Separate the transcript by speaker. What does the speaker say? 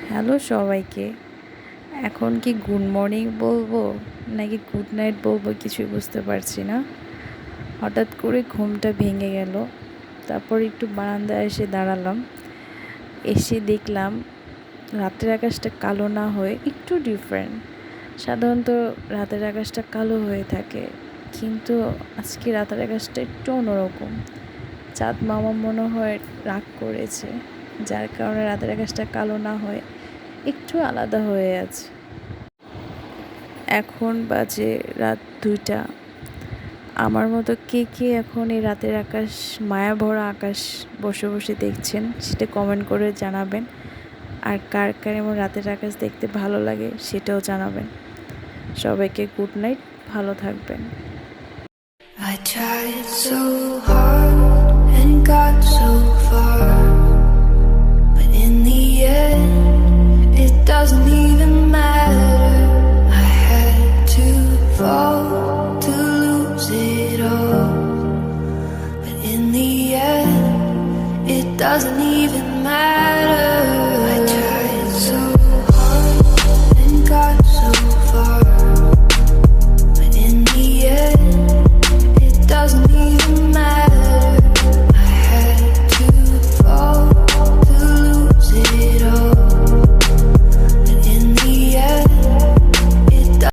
Speaker 1: Hello সবাইকে। এখন কি গুড মর্নিং বলবো নাকি গুড নাইট বলবো কিছুই বুঝতে পারছি না। হঠাৎ করে ঘুমটা ভেঙে গেল। তারপর একটু বারান্দায় এসে দাঁড়ালাম। এসে দেখলাম রাতের আকাশটা কালো না হয়ে একটু ডিফারেন্ট। সাধারণত রাতের আকাশটা কালো হয়ে থাকে, কিন্তু আজকে রাতের আকাশটা একটু অন্যরকম। চাঁদ মামা মনে হয় রাগ করেছে, যার কারণে রাতের আকাশটা কালো না হয়ে একটু আলাদা হয়ে আছে। এখন বাজে রাত 2টা। আমার মতো কে কে এখন এই রাতের আকাশ, মায়া ভরা আকাশ বসে বসে দেখছেন সেটা কমেন্ট করে জানাবেন। আর কার কার এমন রাতের আকাশ দেখতে ভালো লাগে সেটাও জানাবেন। সবাইকে গুড নাইট, ভালো থাকবেন।
Speaker 2: I tried so hard and got so far, but in the end it doesn't even matter. I had to fall to lose it all, but in the end it doesn't even